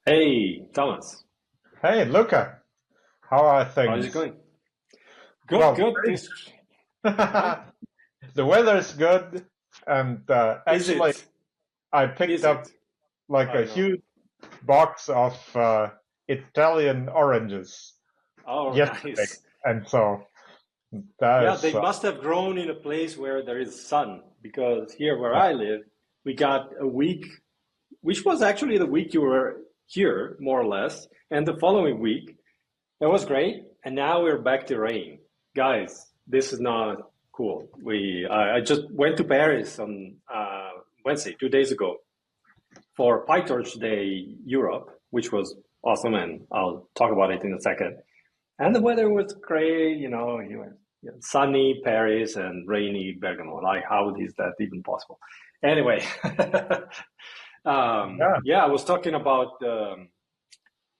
Hey, Thomas. Hey, Luca, how are How's it things? going? Good, Well, good. This, huh? the weather's good, and Is actually, it? I picked Is up it? like a I know. huge box of Italian oranges Oh, yesterday, nice. and so Yeah, that's they must have grown in a place where there is sun because here where I live, we got a week, which was actually the week you were here, more or less, and the following week, it was great. And now we're back to rain. Guys, this is not cool. I just went to Paris on Wednesday, 2 days ago, for PyTorch Day Europe, which was awesome, and I'll talk about it in a second. And the weather was great, sunny Paris and rainy Bergamo. Like, how is that even possible? Anyway, yeah. yeah, I was talking about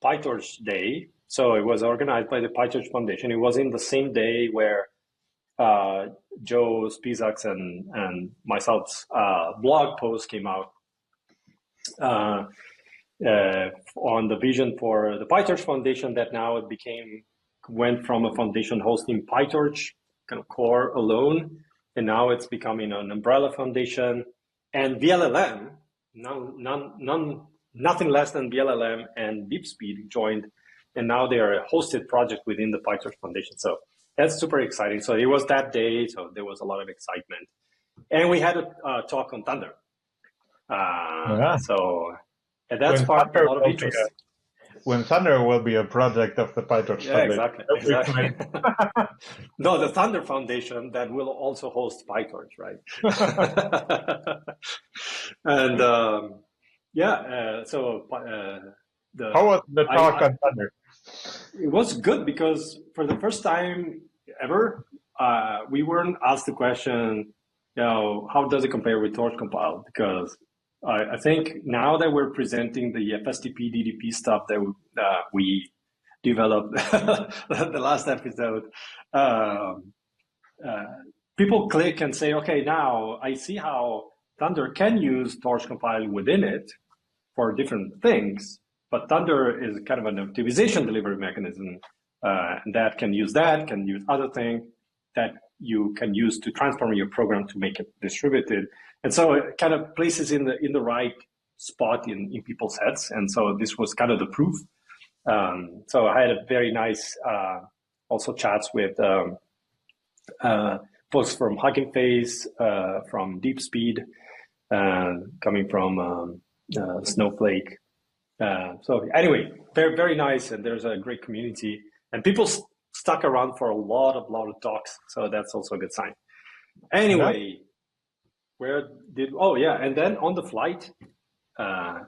PyTorch Day. So it was organized by the PyTorch Foundation. It was in the same day where uh, Joe Spizak's and myself's blog post came out. Uh, on the vision for the PyTorch Foundation that now it went from a foundation hosting PyTorch kind of core alone, and now it's becoming an umbrella foundation. And VLLM, nothing less than VLLM and DeepSpeed joined, and now they are a hosted project within the PyTorch Foundation. So that's super exciting. So it was that day, so there was a lot of excitement, and we had a talk on Thunder. Yeah. So and that's When sparked a Thunder lot of will be interest. a project of the PyTorch Yeah, Foundation. exactly, That we exactly. No, the Thunder Foundation that will also host PyTorch, right? And yeah, How the was the talk I on Thunder? it was good because for the first time ever, we weren't asked the question, how does it compare with Torch Compile? Because I think now that we're presenting the FSDP DDP stuff that we developed the last episode, um, uh, people click and say, okay, now I see how Thunder can use Torch Compile within it for different things, but Thunder is kind of an optimization delivery mechanism can use other things that you can use to transform your program to make it distributed. And so it kind of places in the right spot in people's heads. And so this was kind of the proof. So I had a very nice also chats with uh, folks from Hugging Face, from DeepSpeed, coming from Snowflake. So anyway, very very nice, and there's a great community, and people stuck around for a lot of talks. So that's also a good sign. Yeah. Anyway, where did? Oh yeah, and then on the flight, uh,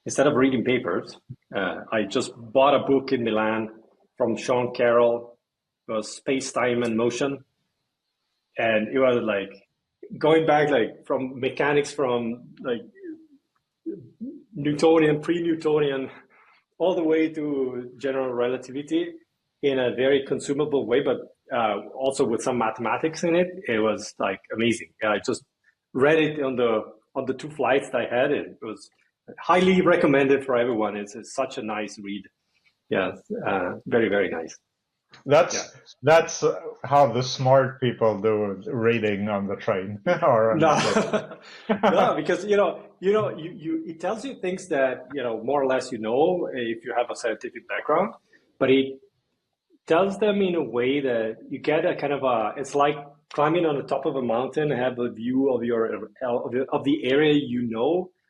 instead of reading papers, I just bought a book in Milan from Sean Carroll. It was Space, Time, and Motion, and it was like going back like from mechanics from like Newtonian, pre-Newtonian, all the way to general relativity in a very consumable way, but also with some mathematics in it. It was like amazing. I just read it on the two flights that I had. It was highly recommended for everyone. It's such a nice read. Yeah, very very nice. Yeah. That's how the smart people do reading on the train or on the No, plane. no, because it tells you things that more or less if you have a scientific background, but it tells them in a way that you get a kind of it's like climbing on the top of a mountain and have a view of of the area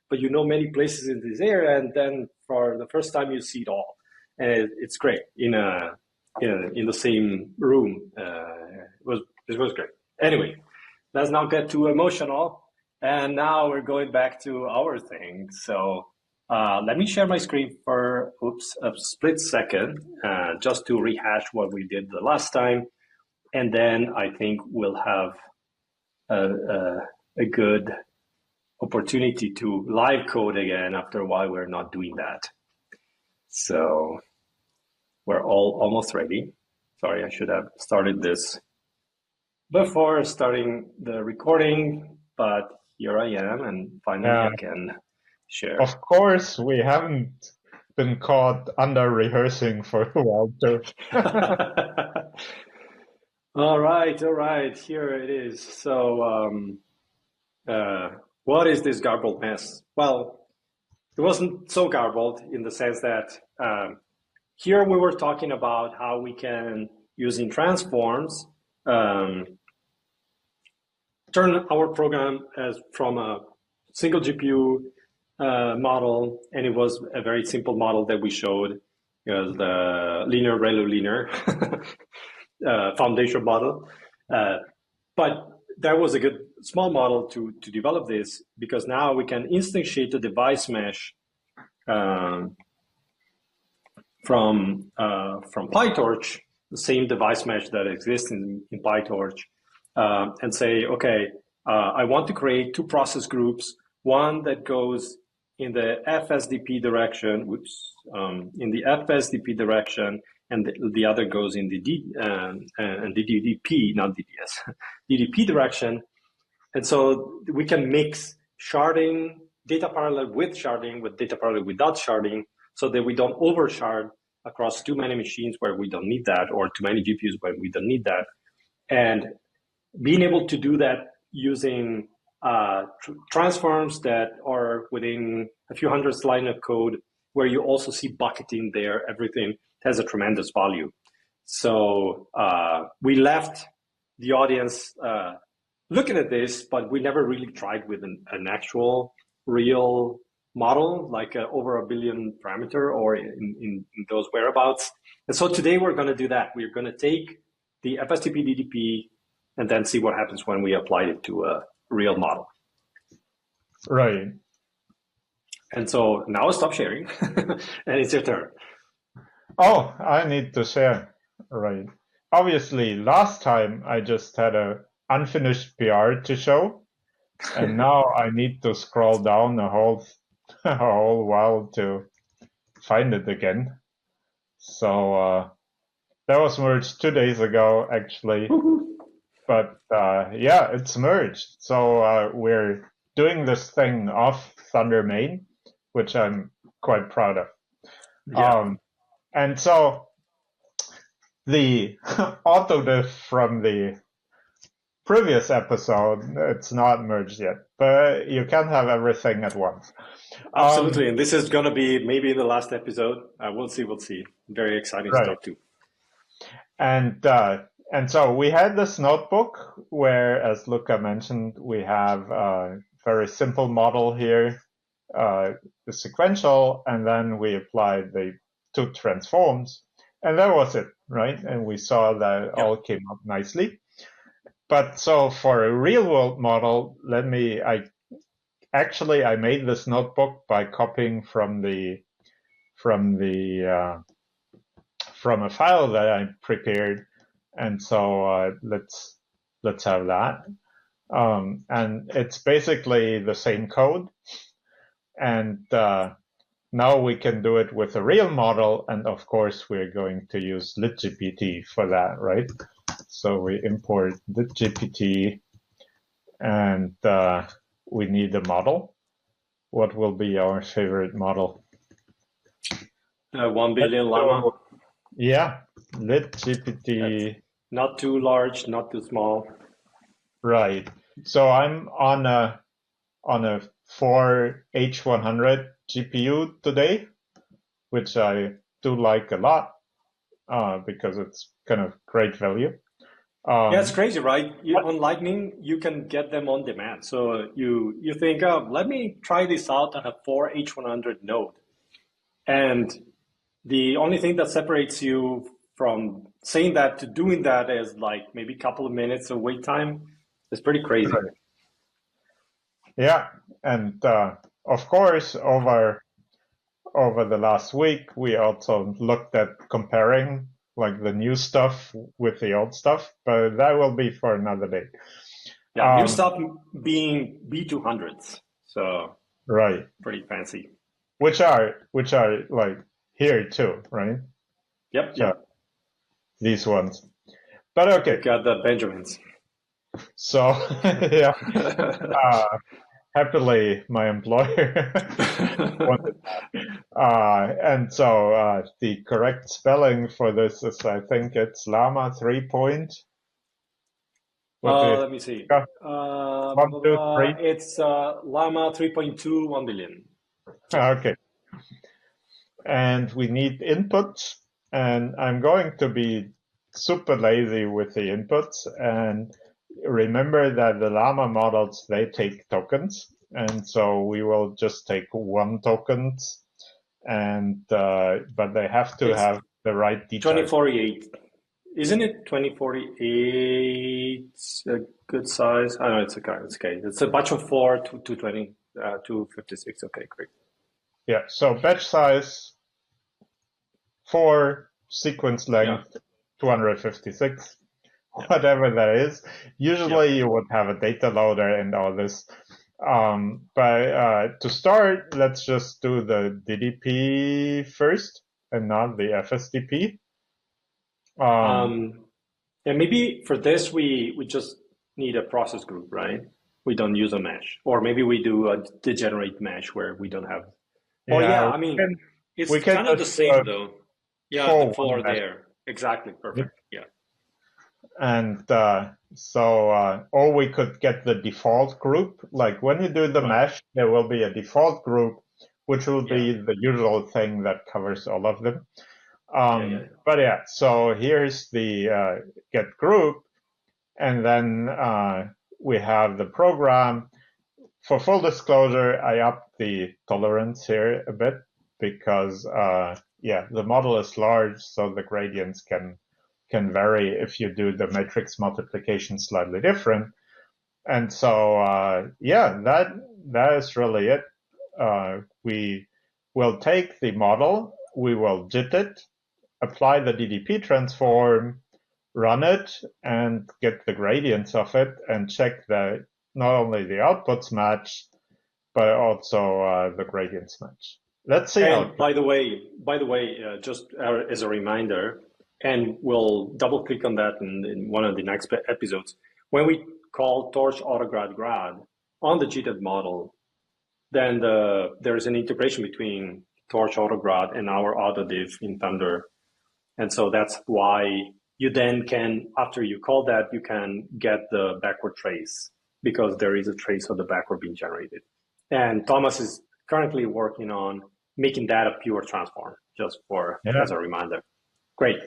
but many places in this area, and then for the first time you see it all, and it's great in the same room. It was great. Anyway, let's not get too emotional. And now we're going back to our thing. So let me share my screen for a split second, just to rehash what we did the last time. And then I think we'll have a good opportunity to live code again after a while we're not doing that. So we're all almost ready. Sorry, I should have started this before starting the recording, but here I am, and finally Yeah. I can share. Of course, we haven't been caught under rehearsing for a while too. All right. Here it is. So, what is this garbled mess? Well, it wasn't so garbled in the sense that here we were talking about how we can, using transforms, turn our program as from a single GPU model, and it was a very simple model that we showed. It was the linear ReLU linear foundation model. But that was a good small model to develop this, because now we can instantiate the device mesh from PyTorch, the same device mesh that exists in PyTorch, and say, okay, I want to create two process groups, one that goes in the FSDP direction, in the FSDP direction, and the other goes in the DDP, not DDS, DDP direction. And so we can mix sharding, data parallel with sharding, with data parallel without sharding, so that we don't overshard across too many machines where we don't need that, or too many GPUs where we don't need that. And being able to do that using transforms that are within a few hundred lines of code, where you also see bucketing there, everything has a tremendous value. So we left the audience looking at this, but we never really tried with an actual real model, like over a billion parameter or in those whereabouts. And so today we're going to do that. We're going to take the FSDP DDP and then see what happens when we apply it to a real model. Right. And so now stop sharing and it's your turn. Oh, I need to share. Right. Obviously, last time I just had a unfinished PR to show, and now I need to scroll down a whole while to find it again. So that was merged 2 days ago, actually. But yeah, it's merged. So we're doing this thing off Thunder main, which I'm quite proud of. Yeah. And so the autodiff from the previous episode, it's not merged yet, but you can't have everything at once. Absolutely. And this is going to be maybe the last episode. We'll see. Very exciting stuff too. And so we had this notebook where, as Luca mentioned, we have a very simple model here, the sequential, and then we applied the two transforms, and that was it, right? And we saw that it all came up nicely. But so for a real world model, I made this notebook by copying from a file that I prepared, and so let's have that. And it's basically the same code, and now we can do it with a real model, and of course we're going to use LitGPT for that, right? So we import LitGPT, and we need a model. What will be our favorite model? 1 billion llama. Yeah, LitGPT. Not too large, not too small. Right. So I'm on a 4H100 GPU today, which I do like a lot because it's kind of great value. Yeah, it's crazy, right? On Lightning, you can get them on demand. So you think, oh, let me try this out on a 4H100 node. And the only thing that separates you from saying that to doing that is like maybe a couple of minutes of wait time. It's pretty crazy. Right. Yeah, and of course, over the last week, we also looked at comparing like the new stuff with the old stuff, but that will be for another day. Yeah, new stuff being B200s, so right, pretty fancy. Which are like here too, right? Yep. These ones, but okay. Got the Benjamins. So yeah. happily, my employer wanted that. And so the correct spelling for this is, I think it's Llama 3 point. Let me see. 1, 2, 3. It's Llama 3.2 1 billion. Okay. And we need inputs, and I'm going to be super lazy with the inputs. And remember that the Llama models, they take tokens. And so we will just take 1 tokens, and but they have to have the right detail. 2048. Isn't it 2048 a good size? I know it's okay. It's okay. It's a batch of 4 to 220, 256. Okay, great. Yeah. So batch size 4, sequence length 256, whatever that is. Usually you would have a data loader and all this. But to start, let's just do the DDP first and not the FSDP. And maybe for this, we just need a process group, right? We don't use a mesh. Or maybe we do a degenerate mesh where we don't have. Oh, yeah, I mean, it's kind of the same, though. Yeah, the 4 there. Exactly, perfect, yeah. And or we could get the default group. Like when you do the mesh, there will be a default group, which will be the usual thing that covers all of them. But yeah, so here's the get group, and then we have the program. For full disclosure, I upped the tolerance here a bit because the model is large, so the gradients can vary if you do the matrix multiplication slightly different. And so that is really it. We will take the model, we will JIT it, apply the DDP transform, run it, and get the gradients of it, and check that not only the outputs match, but also the gradients match. Let's see. And by the way, just as a reminder, and we'll double click on that in one of the next episodes, when we call torch autograd grad on the JITed model, then there's an integration between torch autograd and our autodiff in Thunder. And so that's why you then can, after you call that, you can get the backward trace, because there is a trace of the backward being generated. And Thomas is currently working on making that a pure transform, just as a reminder. Great.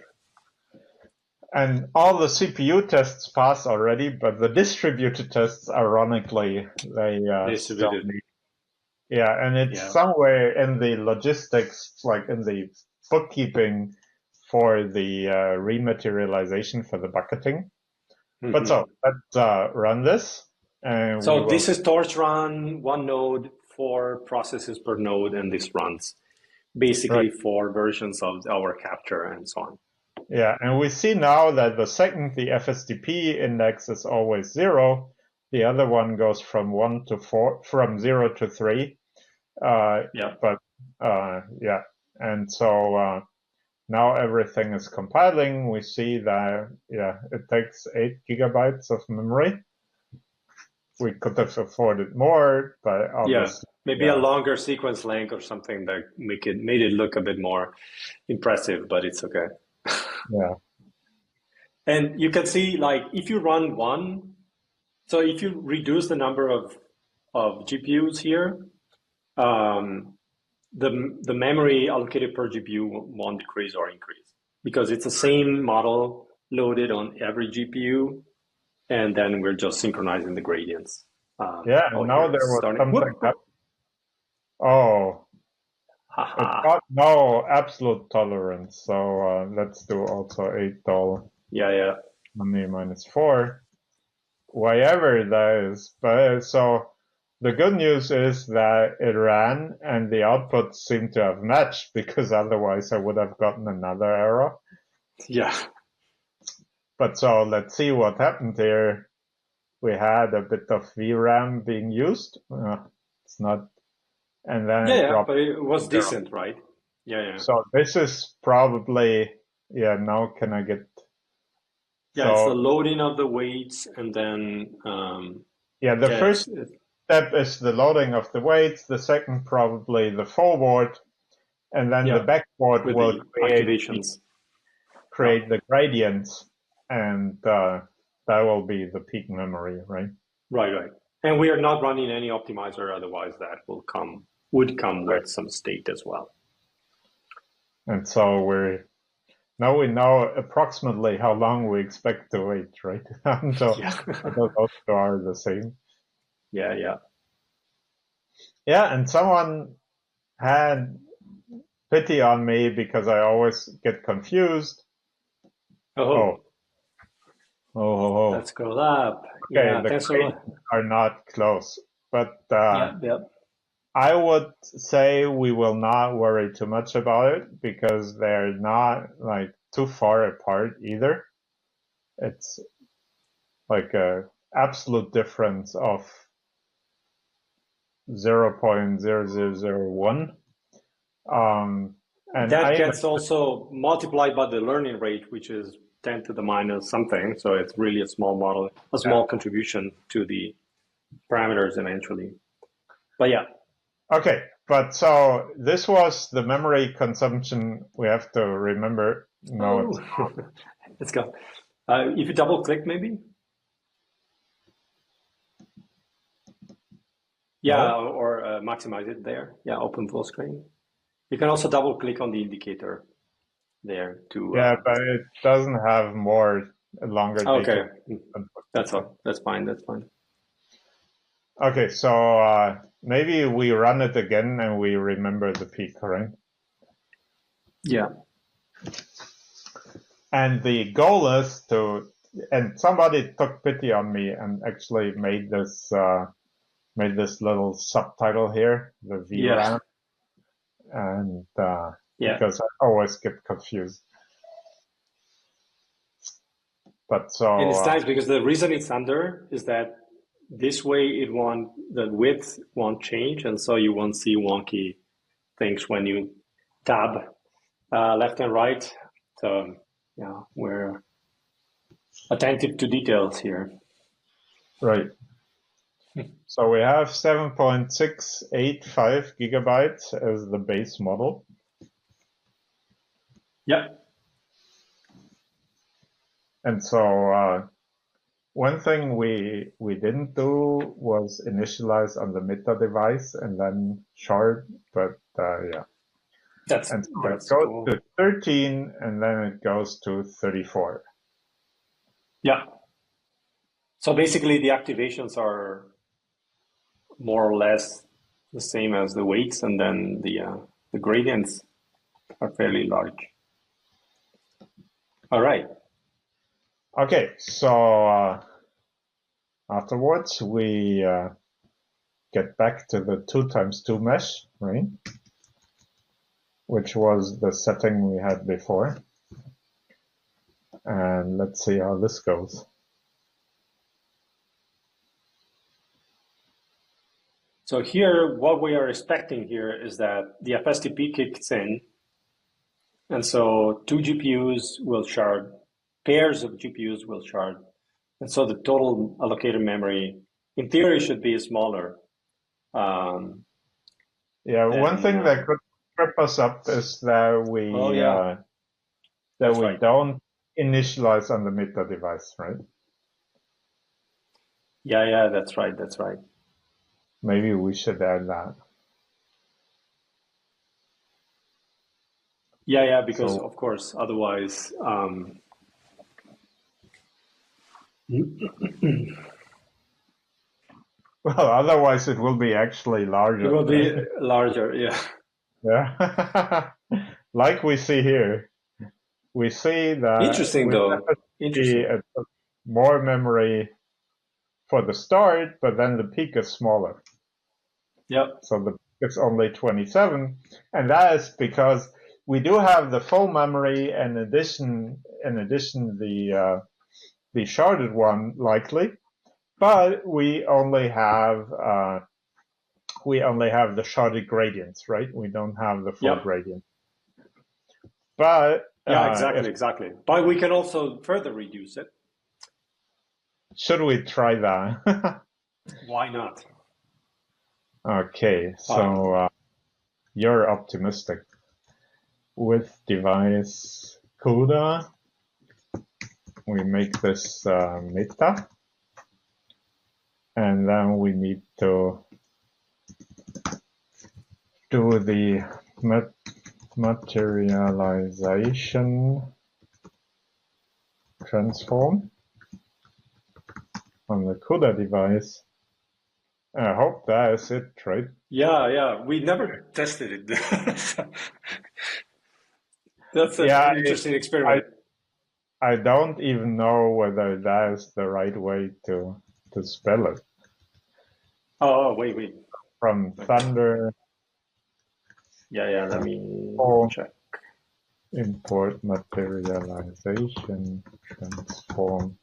And all the CPU tests pass already, but the distributed tests, ironically, they still need. Yeah, and it's somewhere in the logistics, like in the bookkeeping for the rematerialization for the bucketing. Mm-hmm. But so let's run this. And so this is torch run, 1 node, 4 processes per node, and this runs basically 4 versions of our capture and so on. Yeah, and we see now that the second the FSDP index is always 0, the other one goes from 1 to 4, from 0 to 3. And so now everything is compiling. We see that it takes 8 gigabytes of memory. We could have afforded more, but obviously, maybe a longer sequence length or something that made it look a bit more impressive, but it's okay. Yeah. And you can see, like, if you run 1, so if you reduce the number of GPUs here, the memory allocated per GPU won't decrease or increase, because it's the same model loaded on every GPU, and then we're just synchronizing the gradients. Now there was something that. Oh. It's got no absolute tolerance, so let's do also $8. Yeah. Money -4. Whatever that is. But so the good news is that it ran and the outputs seem to have matched, because otherwise I would have gotten another error. Yeah. But so let's see what happened here. We had a bit of VRAM being used. It's not. And then but it was decent, right? Yeah. So this is probably, now can I get... Yeah, it's the loading of the weights, and then... step is the loading of the weights, the second probably the forward, and then the backboard with will the activations. create the gradients, and that will be the peak memory, right? Right. And we are not running any optimizer, otherwise that would come with some state as well. And so we know approximately how long we expect to wait, right? Until those two are the same. Yeah. Yeah, and someone had pity on me because I always get confused. Oh. Let's go up. Okay, yeah, the grades are not close, but I would say we will not worry too much about it because they're not like too far apart either. It's like a absolute difference of 0.0001. And that gets also multiplied by the learning rate, which is 10 to the minus something. So it's really a small model, a small contribution to the parameters eventually. But yeah. Okay, but so this was the memory consumption we have to remember. No, let's go. If you double click, maybe. Yeah, or maximize it there. Yeah, open full screen. You can also double click on the indicator there to. Yeah, but it doesn't have longer. Okay, that's all. That's fine. Okay, so maybe we run it again and we remember the peak, right? Yeah. And the goal is and somebody took pity on me and actually made this little subtitle here, the VRAM. And because I always get confused. But and it's nice because the reason it's under is that this way the width won't change, and so you won't see wonky things when you tab left and right. So yeah, we're attentive to details here. Right. So we have 7.685 gigabytes as the base model. Yeah. And so one thing we didn't do was initialize on the meta device and then shard, but yeah. That's it goes cool. to 13 and then it goes to 34. Yeah. So basically the activations are more or less the same as the weights, and then the gradients are fairly large. All right. Okay, so afterwards we get back to the 2x2 mesh, right? Which was the setting we had before. And let's see how this goes. So here, what we are expecting here is that the FSDP kicks in, and so two GPUs will shard, pairs of GPUs will shard, and so the total allocated memory, in theory, should be smaller. One thing that could trip us up is that we don't initialize on the meta device, right? Yeah, that's right. Maybe we should add that. Yeah, because of course, otherwise, well, otherwise it will be actually larger. It will be larger, yeah. Yeah, like we see here. We see that interesting though. More memory for the start, but then the peak is smaller. Yep. So the peak is only 27, and that is because we do have the full memory, and in addition the sharded one likely, but we only have the sharded gradients, right? We don't have the full gradient. But yeah, exactly. But we can also further reduce it. Should we try that? Why not? Okay, so you're optimistic. With device CUDA, we make this meta, and then we need to do the materialization transform on the CUDA device. I hope that is it, right? Yeah. We never tested it. That's an interesting experiment. I don't even know whether that is the right way to spell it. Oh, wait. From Thunder. Yeah, let me check. Import materialization transform.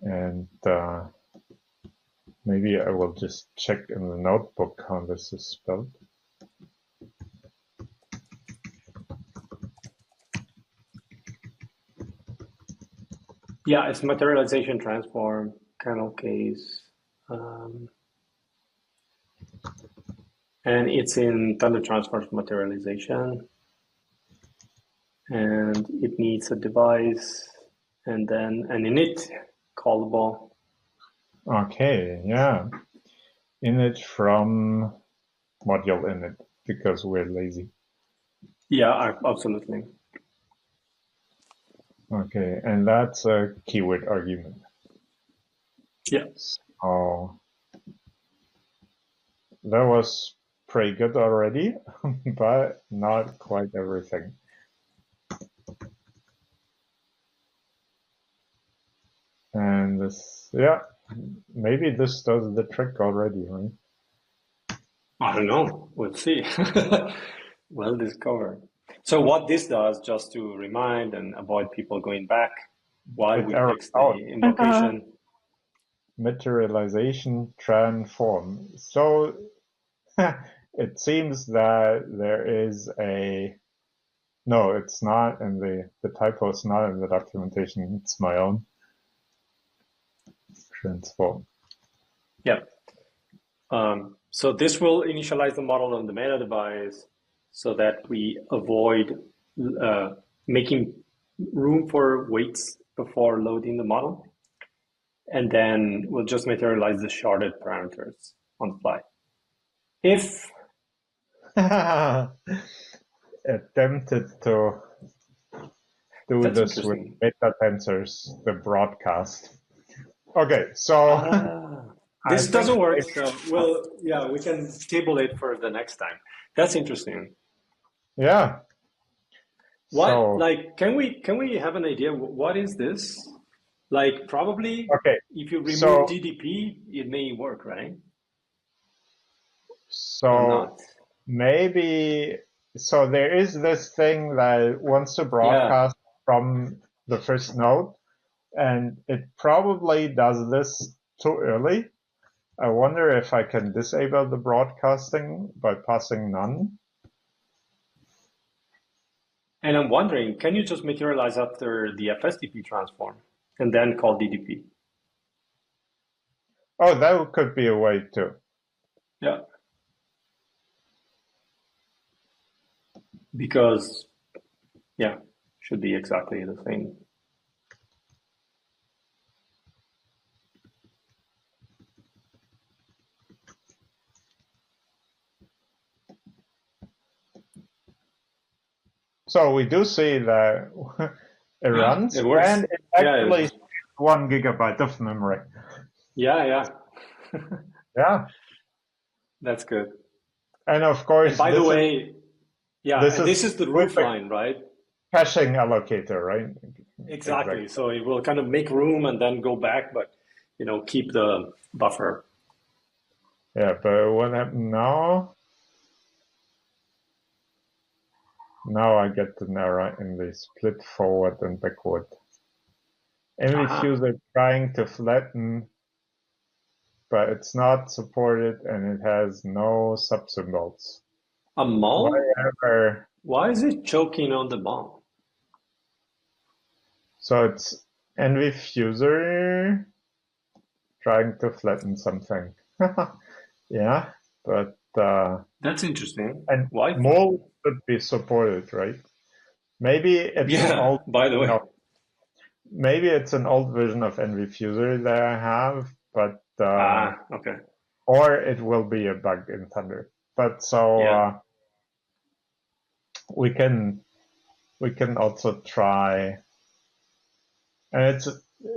And maybe I will just check in the notebook how this is spelled. Yeah, it's materialization transform, kernel case. And it's in Thunder Transforms materialization. And it needs a device and then an init callable. Okay, yeah. Init from module init, because we're lazy. Yeah, absolutely. Okay, and that's a keyword argument. Yeah. So that was pretty good already, but not quite everything. And this, yeah, maybe this does the trick already, right? I don't know. We'll see. Well discovered. So what this does, just to remind and avoid people going back, why we fixed the invocation. Materialization transform. So it seems that there is no, it's not in the typo is not in the documentation. It's my own. Transform. Yeah. So this will initialize the model on the meta device so that we avoid making room for waits before loading the model. And then we'll just materialize the sharded parameters on the fly. If attempted to do this with meta tensors, the broadcast. Okay, so this doesn't work. So we can table it for the next time. That's interesting. Yeah. What can we have an idea? What is this? Like probably if you remove DDP, it may work, right? So maybe there is this thing that wants to broadcast from the first node, and it probably does this too early. I wonder if I can disable the broadcasting by passing none. And I'm wondering, can you just materialize after the FSDP transform and then call DDP? Oh, that could be a way too. Yeah. Because, should be exactly the same. So we do see that it runs, it works. and it actually 1 gigabyte of memory. Yeah. Yeah. That's good. And of course, and by the way, this is the roofline, right? Caching allocator, right? Exactly. So it will kind of make room and then go back, but keep the buffer. Yeah, but what happened now? Now I get the error in the split forward and backward. NVFuser trying to flatten, but it's not supported and it has no subsymbols. A mul? Why is it choking on the mul? So it's NVFuser trying to flatten something. Yeah, but That's interesting. and Why? mole should be supported, right? Maybe it's an Yeah, old by the way. no, maybe it's an old version of NVFuser that I have, but Okay. or it will be a bug in Thunder. But so Yeah. we can also try, and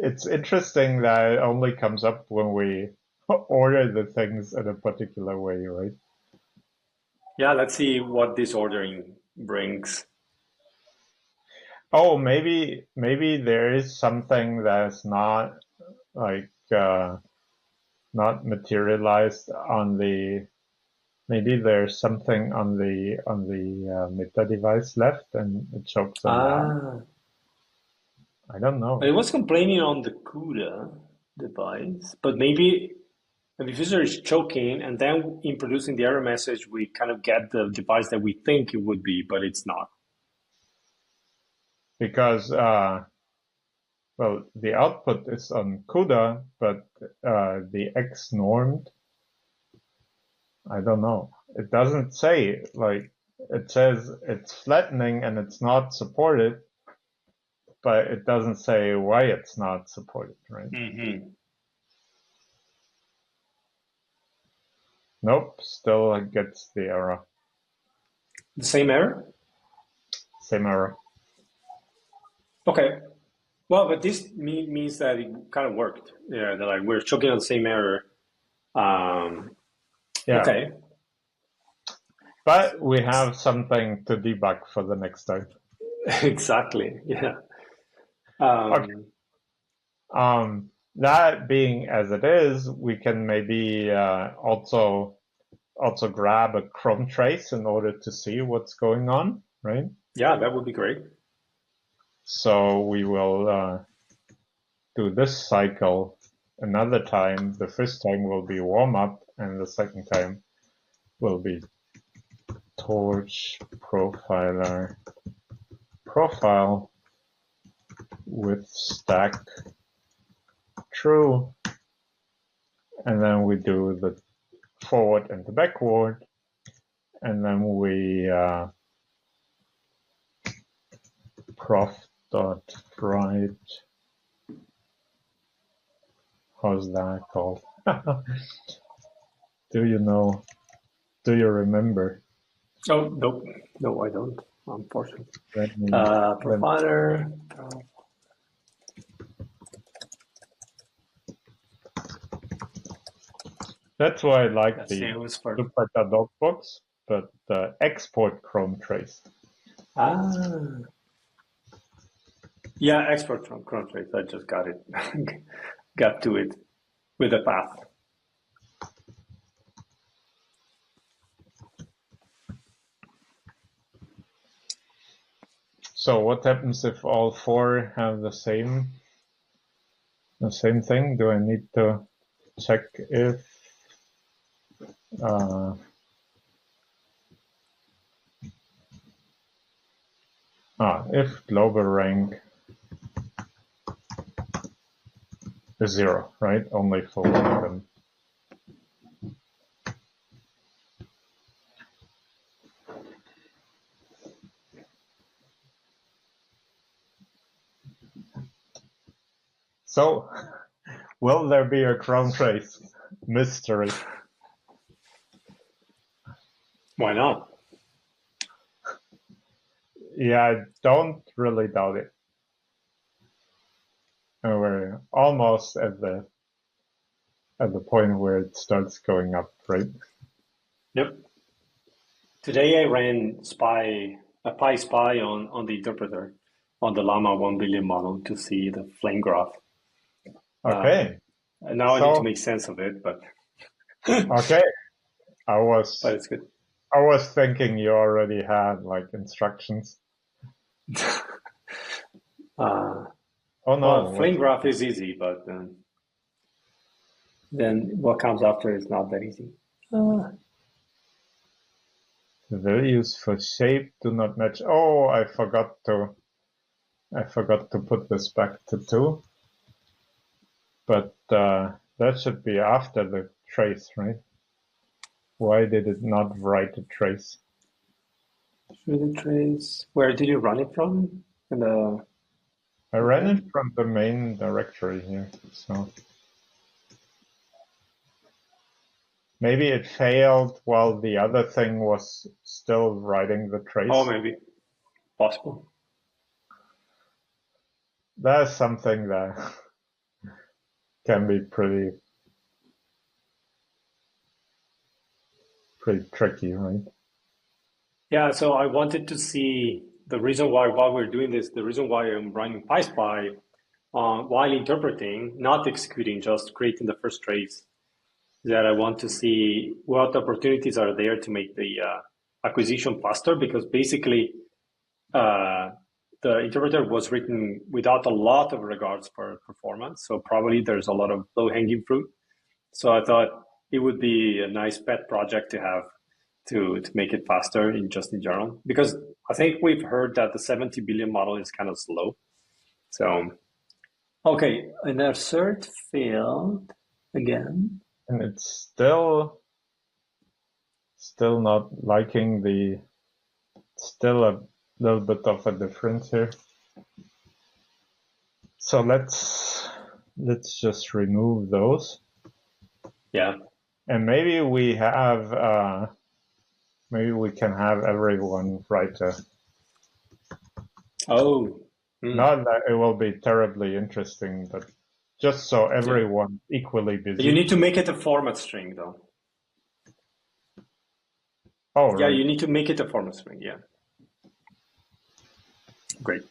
it's interesting that it only comes up when we order the things in a particular way, right? Yeah, let's see what this ordering brings. Oh, maybe there is something that's not like not materialized on the. Maybe there's something on the meta device left, and it chokes on that. Ah, I don't it know was complaining on the CUDA device, but maybe the diffuser is choking, and then in producing the error message, we kind of get the device that we think it would be, but it's not. because well, the output is on CUDA, but the X normed, I don't know. It doesn't say, like, it says it's flattening and it's not supported, but it doesn't say why it's not supported, right? Mm-hmm. Nope, still it gets the error. The same error? Same error. Okay. Well, but this means that it kind of worked. Yeah, that like we're choking on the same error. Yeah. Okay. But we have something to debug for the next time. Exactly. Yeah. Okay. That being as it is, we can maybe also grab a Chrome trace in order to see what's going on, right? Yeah, that would be great. So we will do this cycle another time. The first time will be warm up, and the second time will be torch profiler profile with stack true, and then we do the forward and the backward, and then we prof.write. How's that called? Do you know? Do you remember? Oh, nope. No, I don't, unfortunately. Let me, Provider. that's why I like the Sales for. Super box, but the export Chrome trace. Ah. Yeah, export from Chrome trace. I just got it. Got to it with the path. So what happens if all four have the same thing? Do I need to check if if global rank is 0, right? Only for one of them. So, will there be a Chrome trace? Mystery. Why not? Yeah, I don't really doubt it. And we're almost at the point where it starts going up, right? Yep. Today I ran PySpy on the interpreter on the Llama 1 billion model to see the flame graph. Okay. And now I need to make sense of it, but okay. but it's good. I was thinking you already had like instructions. Oh no! Well, flame graph is easy, but then what comes after is not that easy. The values for shape do not match. Oh, I forgot to put this back to 2. But that should be after the trace, right? Why did it not write a trace? Through the trace. Where did you run it from? In the. I ran it from the main directory here, so maybe it failed while the other thing was still writing the trace. Oh, maybe. Possible. That's something that can be pretty tricky, right? Yeah, so I wanted to see the reason why, while we're doing this, the reason why I'm running PySpy while interpreting, not executing, just creating the first trace, that I want to see what opportunities are there to make the acquisition faster, because basically the interpreter was written without a lot of regards for performance. So probably there's a lot of low-hanging fruit. So I thought it would be a nice pet project to have to make it faster in general, because I think we've heard that the 70 billion model is kind of slow. So, okay, and our cert failed again. And it's still not liking the, still a little bit of a difference here. So let's just remove those. Yeah. And maybe we have, maybe we can have everyone write a. Oh. Not that it will be terribly interesting, but just so everyone equally busy. You need to make it a format string, though. Oh, yeah, right. You need to make it a format string. Yeah. Great.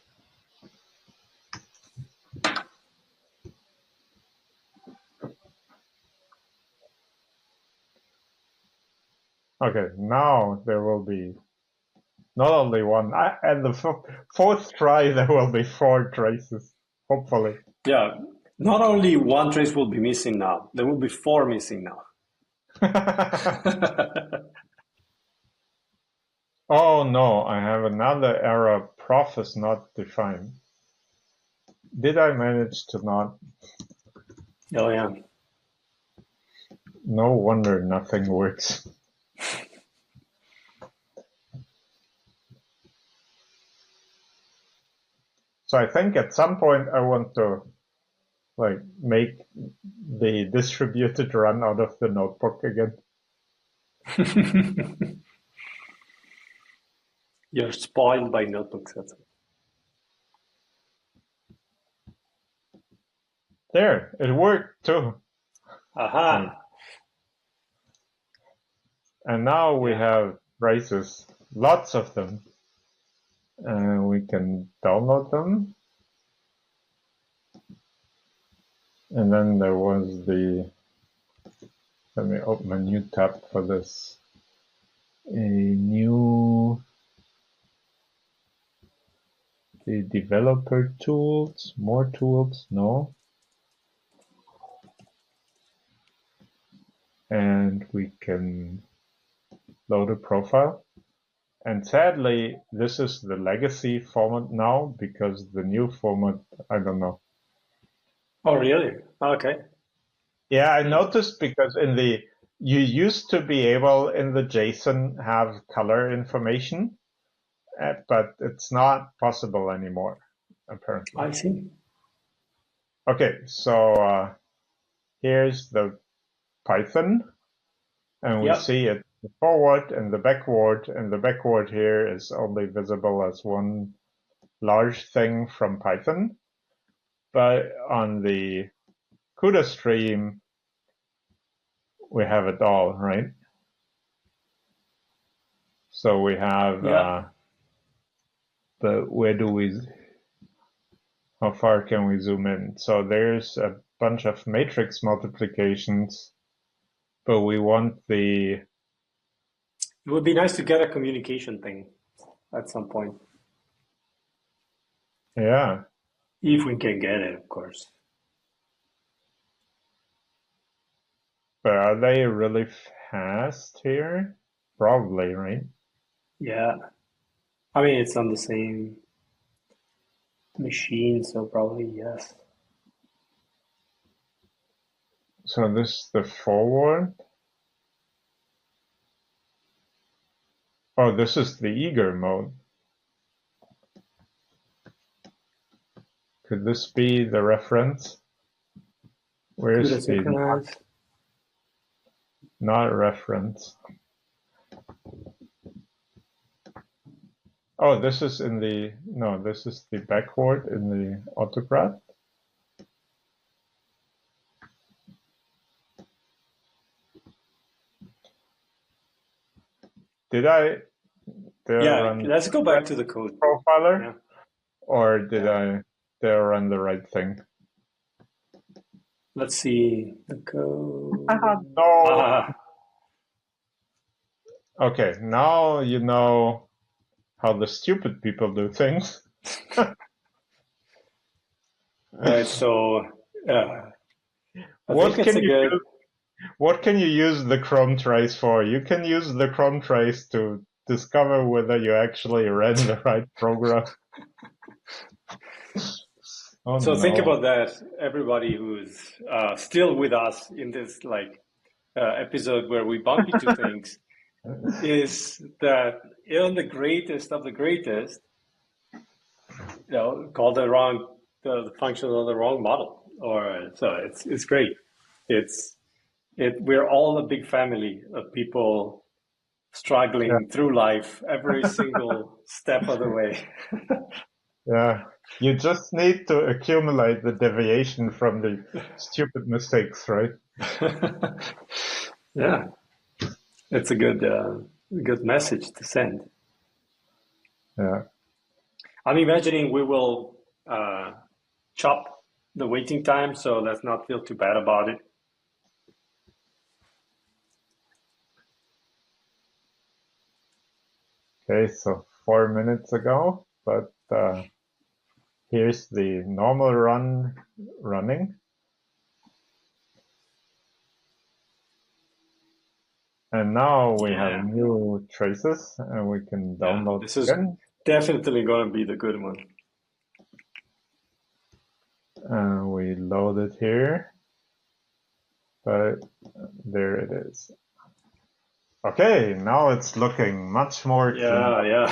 Okay, now there will be not only one, and the fourth try there will be 4 traces, hopefully. Yeah, not only one trace will be missing now, there will be 4 missing now. Oh no, I have another error, prof is not defined. Did I manage to not? Oh yeah. No wonder nothing works. So I think at some point I want to make the distributed run out of the notebook again. You're spoiled by notebooks. There, it worked too. Aha. Right. And now we have traces, lots of them. And we can download them. And then there was the, let me open a new tab for this. A new, the developer tools, more tools, no. And we can load a profile. And sadly, this is the legacy format now, because the new format, I don't know. Oh, really? Okay. Yeah, I noticed, because you used to be able in the JSON have color information, but it's not possible anymore, apparently. I see. Okay, so here's the Python, and we see it the forward and the backward here is only visible as one large thing from Python. But on the CUDA stream, we have it all, right? So we have how far can we zoom in? So there's a bunch of matrix multiplications, but we want the. It would be nice to get a communication thing at some point. Yeah. If we can get it, of course. But are they really fast here? Probably, right? Yeah. I mean, it's on the same machine, so probably yes. So this is the forward. Oh, this is the eager mode. Could this be the reference? Where's the not reference? Oh, this is in the, no, this is the backward in the autograph. Did I run let's go back to the code profiler? Yeah. Or did I run the right thing? Let's see the code. No. Okay, now you know how the stupid people do things. So what can you use the Chrome trace for? You can use the Chrome trace to discover whether you actually ran the right program. Oh, so no. Think about that, everybody who's still with us in this episode where we bump into things, is that even the greatest of the greatest, call the function on the wrong model, or so it's great. We're all a big family of people struggling through life every single step of the way. Yeah, you just need to accumulate the deviation from the stupid mistakes, right? Yeah, it's a good message to send. Yeah, I'm imagining we will chop the waiting time, so let's not feel too bad about it. Okay, so 4 minutes ago, but here's the normal running. And now we have new traces, and we can download this is definitely going to be the good one. We load it here, but there it is. Okay, now it's looking much more clean.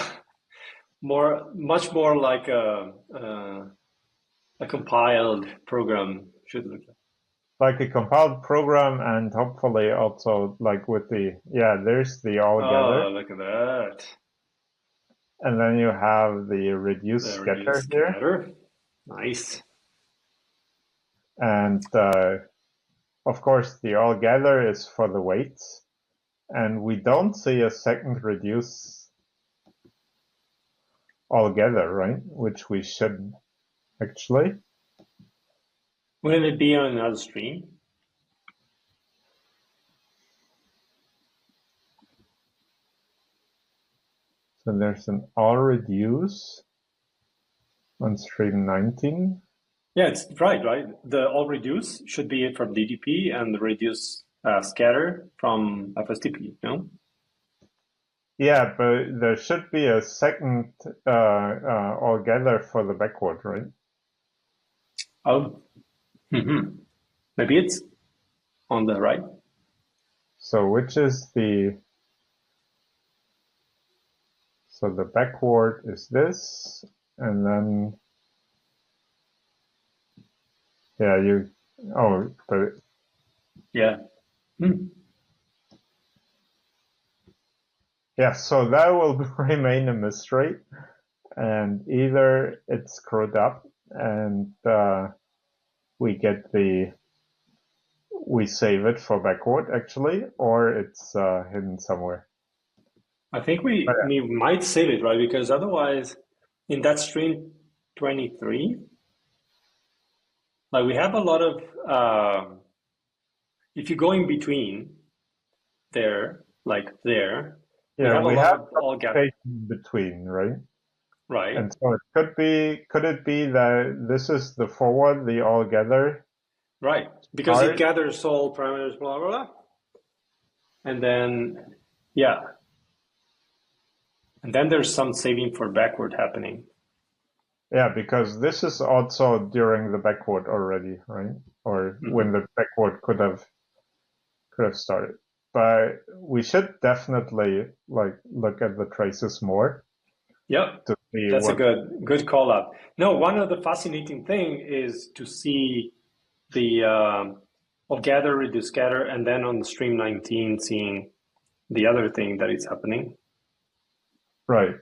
Much more like a compiled program should look like. Like a compiled program, and hopefully also like with the, there's the altogether. Oh, look at that. And then you have the reduce scatter here. Nice. And of course the altogether is for the weights. And we don't see a second reduce altogether, right? Which we should actually. Wouldn't it be on another stream? So there's an all reduce on stream 19. Yeah, it's right. The all reduce should be from DDP and the reduce scatter from FSDP, no? Yeah, but there should be a second altogether for the backward, right? Oh, maybe it's on the right. So which is the... So the backward is this, and then... Yeah, Yeah. Yeah, so that will remain a mystery, and either it's screwed up and we save it for backward actually, or it's hidden somewhere. I think we might save it, right? Because otherwise, in that stream 23, we have a lot of, if you go in between there, yeah, we have all gaps in between, right? Right. And so could it be that this is the forward, the all gather? Right, because it gathers all parameters, blah, blah, blah. And then, and then there's some saving for backward happening. Yeah, because this is also during the backward already, right? or when the backward could have started. But we should definitely like look at the traces more. Yep, to see that's what... a good call out. No, one of the fascinating thing is to see the gather, reduce, scatter, and then on stream 19 seeing the other thing that is happening. Right.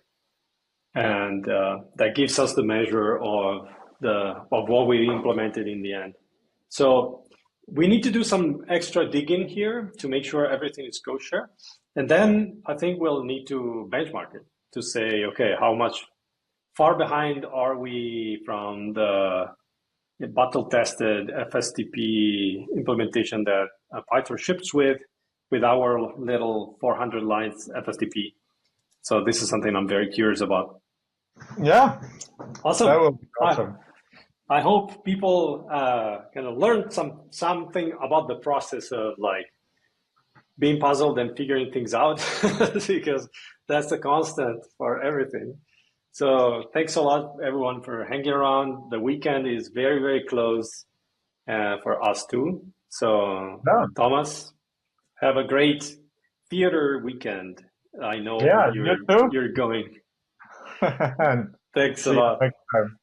And that gives us the measure of what we implemented in the end. So we need to do some extra digging here to make sure everything is kosher. And then I think we'll need to benchmark it to say, okay, how much far behind are we from the battle-tested FSDP implementation that PyTorch ships with our little 400 lines FSDP. So this is something I'm very curious about. Yeah. Awesome. That will be awesome. I hope people kind of learn something about the process of like being puzzled and figuring things out because that's the constant for everything. So thanks a lot, everyone, for hanging around. The weekend is very, very close for us too. So Yeah. Thomas, have a great theater weekend. I know you're going. And Thanks a see you lot. next time.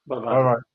Bye-bye. Bye-bye.